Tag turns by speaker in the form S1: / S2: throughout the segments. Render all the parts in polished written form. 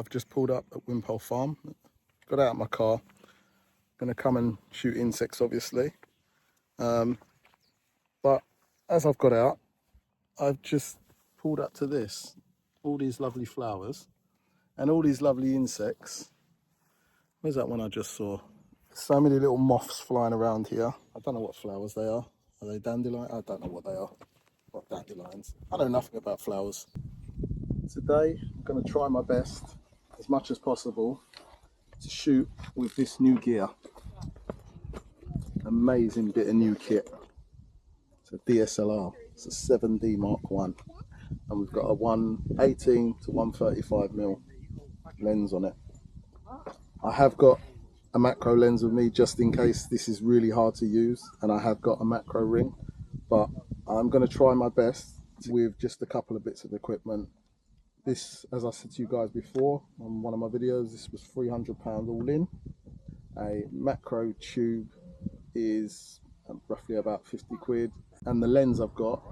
S1: I've just pulled up at Wimpole Farm, got out of my car, going to come and shoot insects obviously, but as I've got out, I've just pulled up to this, all these lovely flowers and all these lovely insects. Where's that one I just saw? So many little moths flying around here. I don't know what flowers they are. Are they dandelion? I don't know what they are. What dandelions? I know nothing about flowers. Today I'm going to try my best as much as possible to shoot with this new gear. Amazing bit of new kit. It's a DSLR. It's a 7D Mark I, and we've got a 118 to 135mm lens on it. I have got a macro lens with me just in case this is really hard to use, and I have got a macro ring, but I'm going to try my best with just a couple of bits of equipment. This, as I said to you guys before on one of my videos, this was £300 all in. A macro tube is roughly about 50 quid, and the lens I've got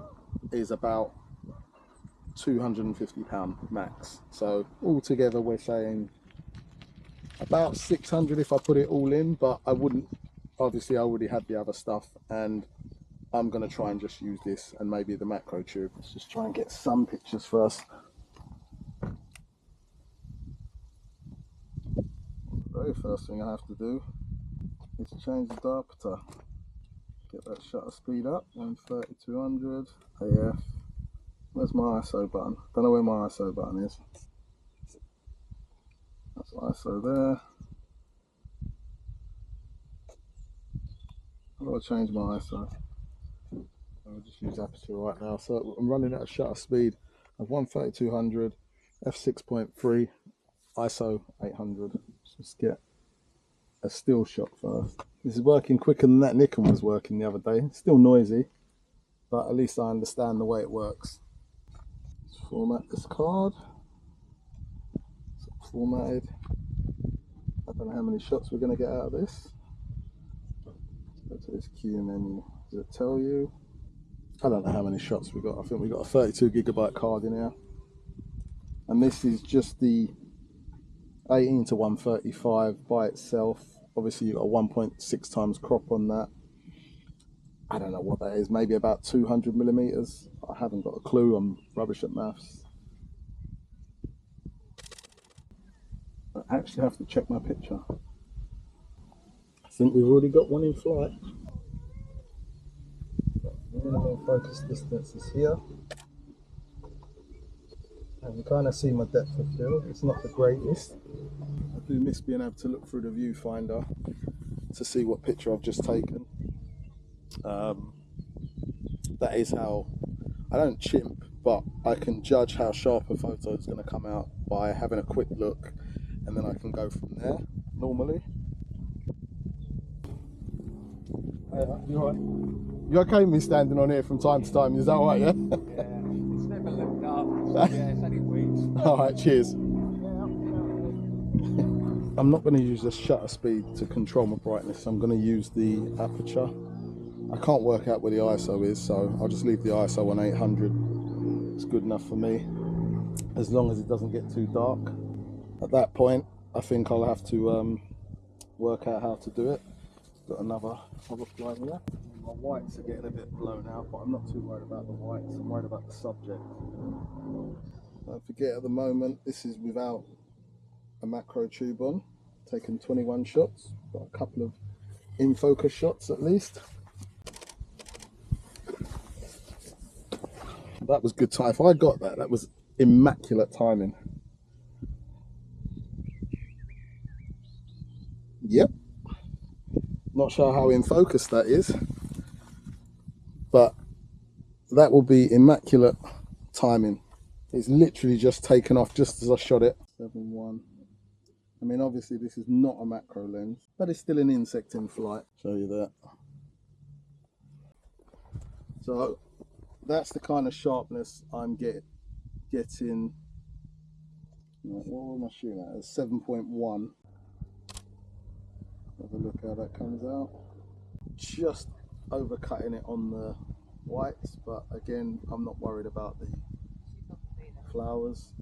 S1: is about £250 max. So altogether we're saying about 600 if I put it all in, but I wouldn't, obviously I already had the other stuff, and I'm going to try and just use this and maybe the macro tube. Let's just try and get some pictures first. The very first thing I have to do is change the diopter. Get that shutter speed up, 130-200 AF. Where's my ISO button? Don't know where my ISO button is. That's ISO there. How do I change my ISO? I'll just use aperture right now. So I'm running at a shutter speed of 130-200, f6.3, ISO 800. Let's just get a still shot first. This is working quicker than that Nikon was working the other day. It's still noisy, but at least I understand the way it works. Let's format this card. It's formatted. I don't know how many shots we're going to get out of this. Let's go to this Q menu. Does it tell you? I don't know how many shots we got. I think we got a 32GB card in here. And this is just the 18 to 135 by itself. Obviously you've got a 1.6 times crop on that. I don't know what that is, maybe about 200mm. I haven't got a clue, I'm rubbish at maths. I actually have to check my picture. I think we've already got one in flight. Minimum focus distance is here. And you kind of see my depth of field. It's not the greatest. I do miss being able to look through the viewfinder to see what picture I've just taken. That is how, I don't chimp, but I can judge how sharp a photo is going to come out by having a quick look, and then I can go from there normally. You alright? You okay with me standing on here from time to time? Is that alright, yeah?
S2: Yeah, it's never looked up. Yeah, it's only weeks.
S1: Alright, cheers. I'm not going to use the shutter speed to control my brightness. I'm going to use the aperture. I can't work out where the ISO is, so I'll just leave the ISO on 800. It's good enough for me, as long as it doesn't get too dark. At that point, I think I'll have to work out how to do it. Got another fly here. My whites are getting a bit blown out, but I'm not too worried about the whites. I'm worried about the subject. Don't forget, at the moment, this is without a macro tube on. Taken 21 shots, got a couple of in focus shots at least. That was good time. If I got that, that was immaculate timing. Yep. Not sure how in focus that is, but that will be immaculate timing. It's literally just taken off just as I shot it. 7.1. I mean, obviously this is not a macro lens, but it's still an insect in flight. Show you that. So that's the kind of sharpness I'm getting. What am I shooting at? 7.1. Have a look how that comes out. Just overcutting it on the whites, but again, I'm not worried about the flowers.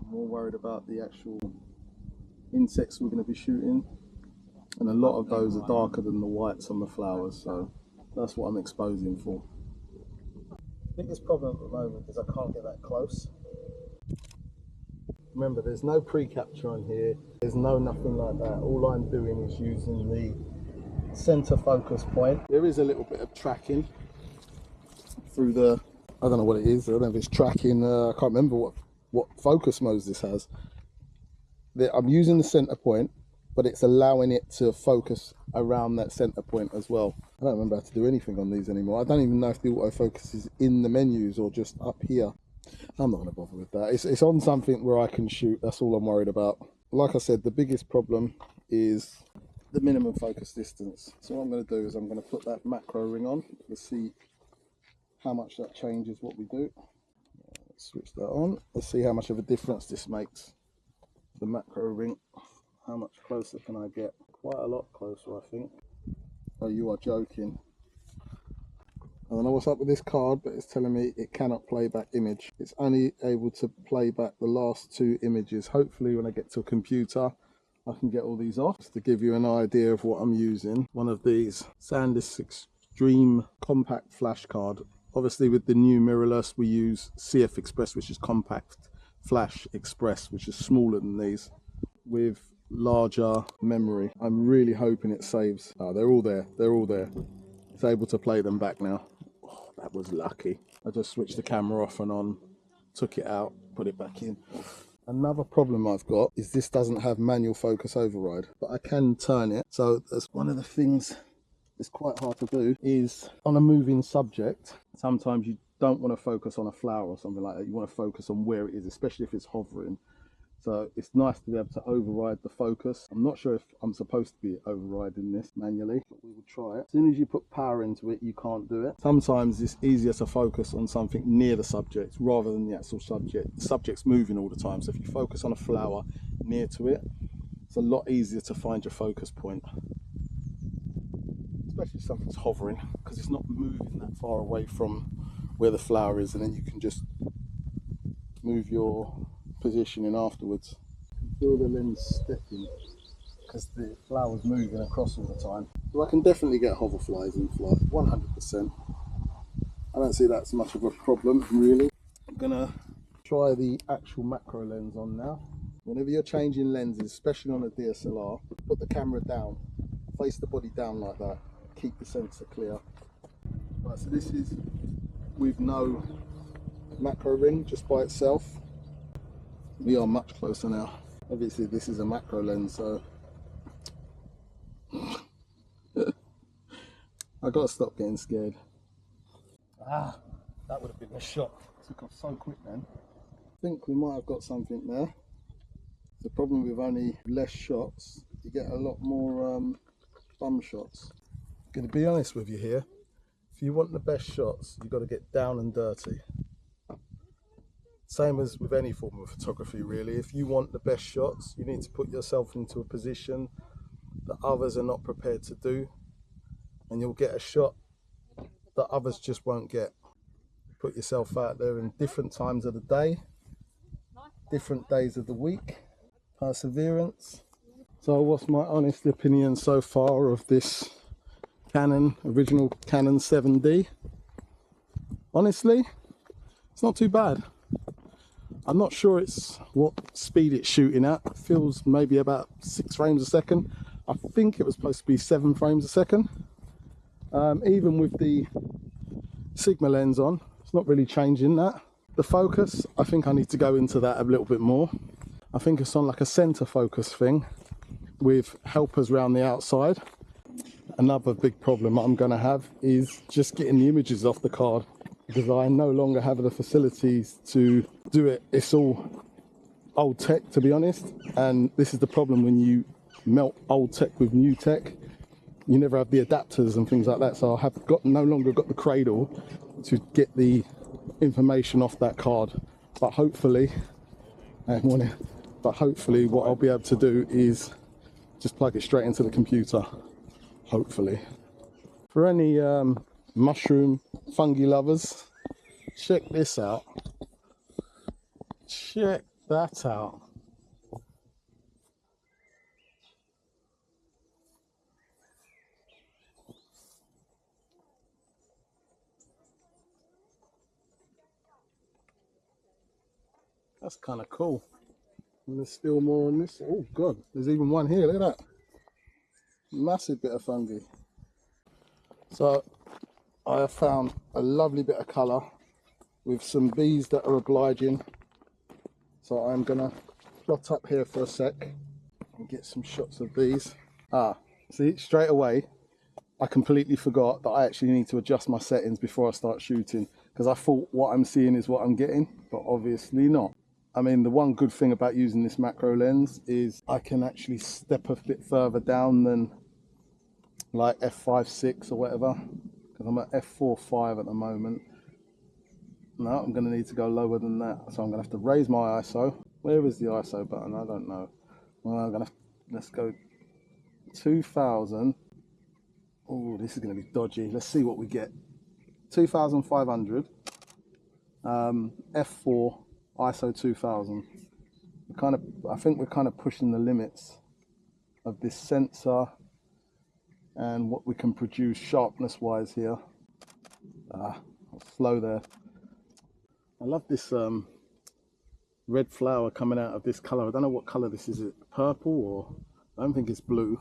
S1: I'm more worried about the actual insects we're going to be shooting, and a lot of those are darker than the whites on the flowers, so that's what I'm exposing for. The biggest problem at the moment is I can't get that close. Remember, there's no pre-capture on here, there's nothing like that. All I'm doing is using the center focus point. There is a little bit of tracking through the, I don't know what it is, I don't know if it's tracking, I can't remember what focus modes this has. I'm using the center point, but it's allowing it to focus around that center point as well. I don't remember how to do anything on these anymore. I don't even know if the autofocus is in the menus or just up here. I'm not going to bother with that. It's on something where I can shoot. That's all I'm worried about. Like I said, the biggest problem is the minimum focus distance. So what I'm going to do is I'm going to put that macro ring on to see how much that changes what we do. Let's switch that on. Let's see how much of a difference this makes. The macro ring. How much closer can I get? Quite a lot closer, I think. Oh, you are joking. I don't know what's up with this card, but it's telling me it cannot play back image. It's only able to play back the last 2 images. Hopefully when I get to a computer, I can get all these off. Just to give you an idea of what I'm using. One of these SanDisk Extreme compact flash card. Obviously with the new mirrorless, we use CF Express, which is compact flash express, which is smaller than these, with larger memory. I'm really hoping it saves. Oh, they're all there. They're all there. It's able to play them back now. Oh, that was lucky. I just switched the camera off and on, took it out, put it back in. Another problem I've got is this doesn't have manual focus override, but I can turn it. So that's one of the things that's quite hard to do, is on a moving subject, sometimes you don't want to focus on a flower or something like that. You want to focus on where it is, especially if it's hovering. So it's nice to be able to override the focus. I'm not sure if I'm supposed to be overriding this manually, but we will try it. As soon as you put power into it, you can't do it. Sometimes it's easier to focus on something near the subject rather than the actual subject. The subject's moving all the time, so if you focus on a flower near to it, it's a lot easier to find your focus point. Especially if something's hovering, because it's not moving that far away from where the flower is, and then you can just move your positioning afterwards. Feel the lens stepping because the flower's moving across all the time. So I can definitely get hoverflies in flight, 100%. I don't see that's much of a problem really. I'm gonna try the actual macro lens on now. Whenever you're changing lenses, especially on a DSLR, put the camera down, face the body down like that, keep the sensor clear. Right, so this is with no macro ring, just by itself. We are much closer now. Obviously this is a macro lens, so I gotta stop getting scared. Ah, that would have been a shot. Took off so quick then. I think we might have got something there. The problem with only less shots, you get a lot more bum shots. I'm gonna be honest with you here. If you want the best shots, you've got to get down and dirty. Same as with any form of photography really. If you want the best shots, you need to put yourself into a position that others are not prepared to do, and you'll get a shot that others just won't get. Put yourself out there in different times of the day, different days of the week. Perseverance. So what's my honest opinion so far of this original Canon 7D? Honestly, it's not too bad. I'm not sure it's what speed it's shooting at. It feels maybe about 6 frames a second. I think it was supposed to be 7 frames a second. Even with the Sigma lens on, it's not really changing that. The focus, I think I need to go into that a little bit more. I think it's on like a center focus thing with helpers around the outside. Another big problem I'm going to have is just getting the images off the card, because I no longer have the facilities to do it. It's all old tech, to be honest, and this is the problem when you melt old tech with new tech. You never have the adapters and things like that, so I have no longer got the cradle to get the information off that card. But hopefully what I'll be able to do is just plug it straight into the computer, hopefully. For any mushroom fungi lovers, check this out. Check that out. That's kind of cool. And there's still more on this. Oh god, there's even one here, look at that. Massive bit of fungi. So I have found a lovely bit of colour with some bees that are obliging. So I'm gonna plot up here for a sec and get some shots of these. See, straight away I completely forgot that I actually need to adjust my settings before I start shooting, because I thought what I'm seeing is what I'm getting, but obviously not. I mean, the one good thing about using this macro lens is I can actually step a bit further down than like f5.6 or whatever, because I'm at f4.5 at the moment. No, I'm going to need to go lower than that, so I'm going to have to raise my ISO. Where is the ISO button? I don't know. Well, I'm going to let's go 2000. Oh, this is going to be dodgy. Let's see what we get. 2500, f4, ISO 2000. I think we're kind of pushing the limits of this sensor and what we can produce sharpness wise here. Slow there. I love this red flower coming out of this color. I don't know what color this is. Is it purple, or I don't think it's blue.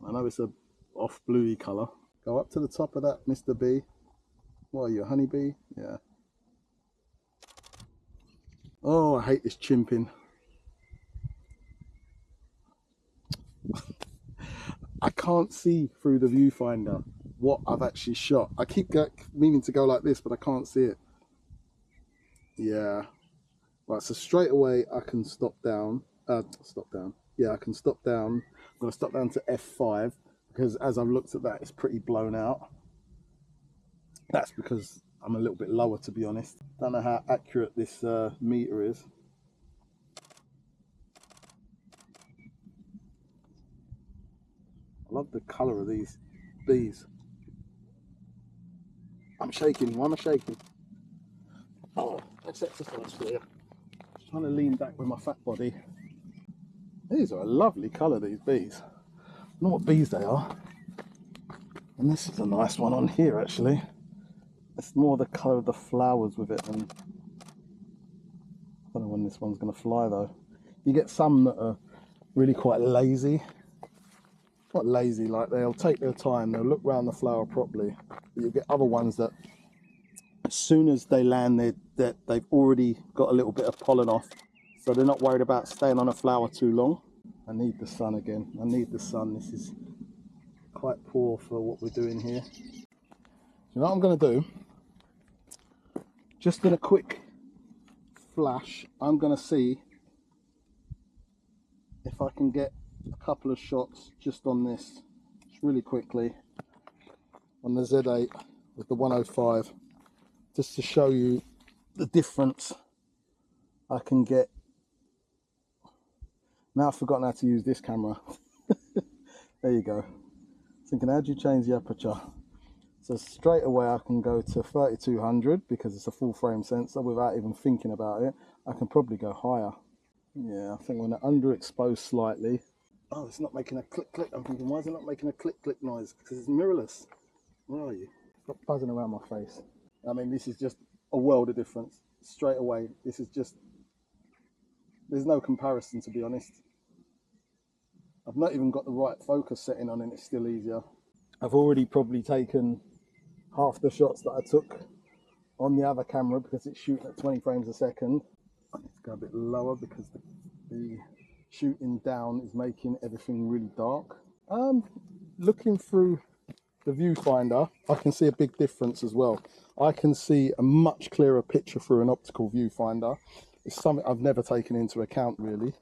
S1: I know it's a off bluey color. Go up to the top of that, Mr. B. What are you, a honeybee? Yeah. Oh, I hate this chimping. I can't see through the viewfinder what I've actually shot. I keep meaning to go like this, but I can't see it. Yeah. Right, so straight away I can stop down. Yeah, I can stop down. I'm going to stop down to f5, because as I've looked at that, it's pretty blown out. That's because I'm a little bit lower, to be honest. Don't know how accurate this meter is. I love the colour of these bees. I'm shaking. Why am I shaking? Oh, that's exercise for you. Just trying to lean back with my fat body. These are a lovely colour, these bees. I don't know what bees they are. And this is a nice one on here, actually. It's more the colour of the flowers with it. And I don't know when this one's going to fly, though. You get some that are really quite lazy. Not lazy, like they'll take their time, they'll look around the flower properly. But you get other ones that as soon as they land, they've already got a little bit of pollen off, so they're not worried about staying on a flower too long. I need the sun again. I need the sun. This is quite poor for what we're doing here. You know what I'm going to do? Just in a quick flash, I'm going to see if I can get a couple of shots just on this, just really quickly, on the Z8 with the 105, just to show you the difference I can get. Now I've forgotten how to use this camera. There you go. Thinking, how do you change the aperture? So straight away I can go to 3200 because it's a full frame sensor without even thinking about it. I can probably go higher. Yeah, I think when they're underexposed slightly. Oh, it's not making a click click. I'm thinking, why is it not making a click click noise? Because it's mirrorless. Where are you? Got buzzing around my face. I mean, this is just a world of difference. Straight away, this is just, there's no comparison, to be honest. I've not even got the right focus setting on and it's still easier. I've already probably taken half the shots that I took on the other camera because it's shooting at 20 frames a second. I need to go a bit lower because the shooting down is making everything really dark. Looking through the viewfinder, I can see a big difference as well. I can see a much clearer picture through an optical viewfinder. It's something I've never taken into account, really.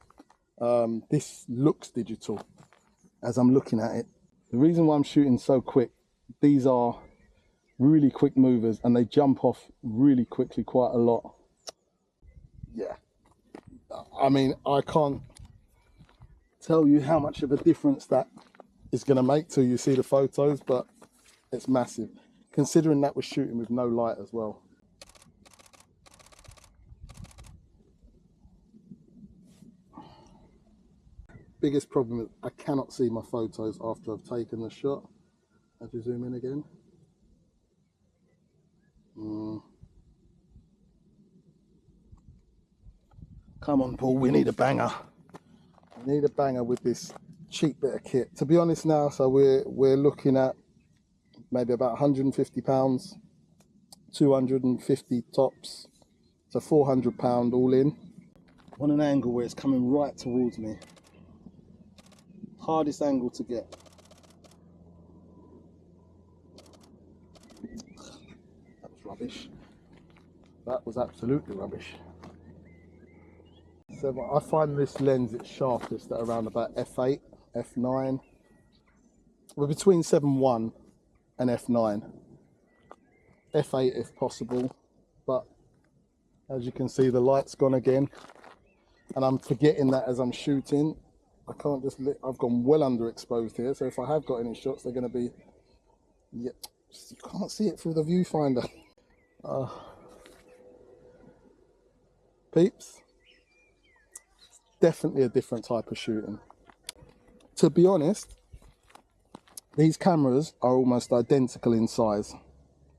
S1: This looks digital as I'm looking at it. The reason why I'm shooting so quick, these are really quick movers and they jump off really quickly, quite a lot. Yeah, I mean, I can't tell you how much of a difference that is going to make till you see the photos, but it's massive, considering that we're shooting with no light as well. biggest problem is I cannot see my photos after I've taken the shot. Have you zoom in again? Come on, Paul, we need a banger. We need a banger with this cheap bit of kit. To be honest now, so we're looking at maybe about £150, 250 tops, so £400 all in. On an angle where it's coming right towards me. Hardest angle to get. That was rubbish. That was absolutely rubbish. So I find this lens its sharpest at around about f8, f9. We're between 7.1 and f9. f8 if possible, but as you can see the light's gone again and I'm forgetting that as I'm shooting. I can't just I've gone well underexposed here, so if I have got any shots they're going to be, yeah, you can't see it through the viewfinder. Peeps, definitely a different type of shooting. To be honest, these cameras are almost identical in size.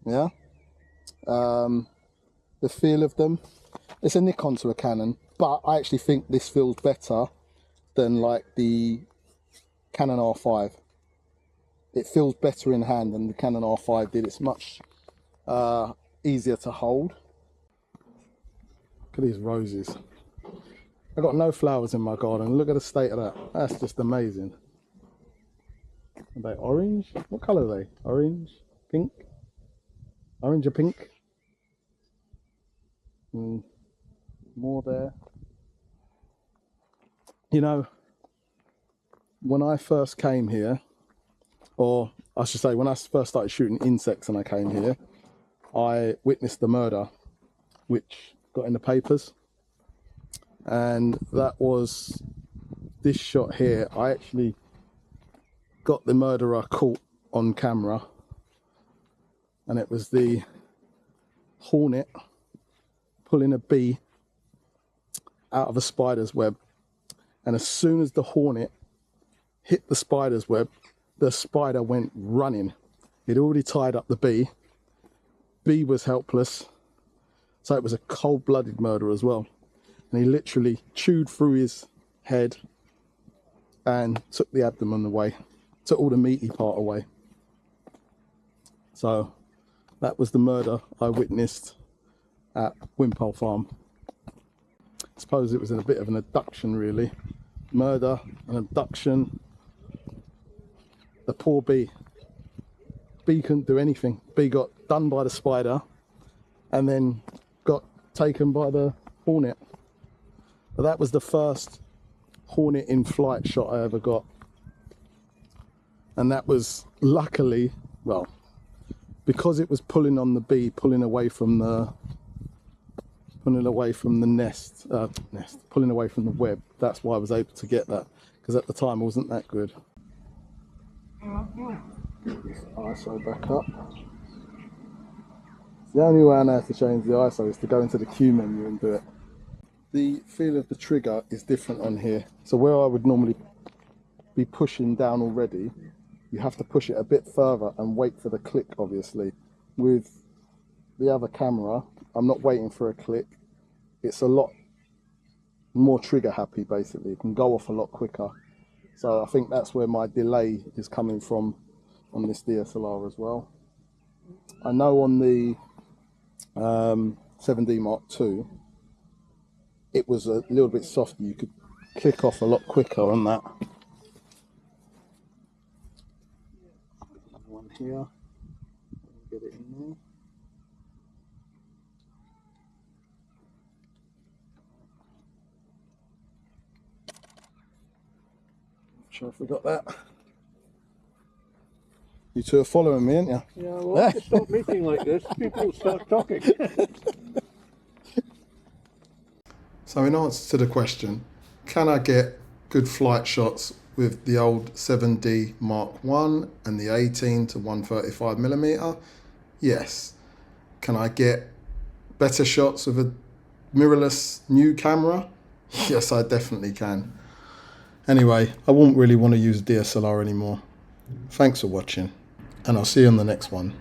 S1: Yeah, the feel of them, it's a Nikon to a Canon, but I actually think this feels better than like the Canon R5. It feels better in hand than the Canon R5 did. It's much easier to hold. Look at these roses. I've got no flowers in my garden. Look at the state of that. That's just amazing. Are they orange? What colour are they? Orange? Pink? Orange or pink? More there. You know, when I first came here, or I should say when I first started shooting insects and I came here, I witnessed the murder which got in the papers, and that was this shot here. I actually got the murderer caught on camera, and it was the hornet pulling a bee out of a spider's web, and as soon as the hornet hit the spider's web, the spider went running. He'd already tied up the bee. Bee was helpless, so it was a cold-blooded murder as well. And he literally chewed through his head and took the abdomen away, took all the meaty part away. So that was the murder I witnessed at Wimpole Farm. I suppose it was a bit of an abduction, really. Murder, an abduction. The poor bee. Bee couldn't do anything. Bee got done by the spider and then got taken by the hornet. But that was the first hornet in flight shot I ever got. And that was luckily, well, because it was pulling on the bee, pulling away from the nest, pulling away from the web. That's why I was able to get that, because at the time it wasn't that good. Get this ISO back up. The only way I know how to change the ISO is to go into the Q menu and do it. The feel of the trigger is different on here. So where I would normally be pushing down already, you have to push it a bit further and wait for the click, obviously. With the other camera, I'm not waiting for a click. It's a lot more trigger happy, basically. It can go off a lot quicker. So I think that's where my delay is coming from on this DSLR as well. I know on the 7D Mark II, it was a little bit softer. You could click off a lot quicker on that. Another one here. Get it in there. Not sure if we got that. You two are following me, aren't you?
S2: Yeah, well, if you stop meeting like this, people start talking.
S1: So in answer to the question, can I get good flight shots with the old 7D Mark I and the 18 to 135mm? Yes. Can I get better shots with a mirrorless new camera? Yes, I definitely can. Anyway, I won't really want to use DSLR anymore. Thanks for watching, and I'll see you on the next one.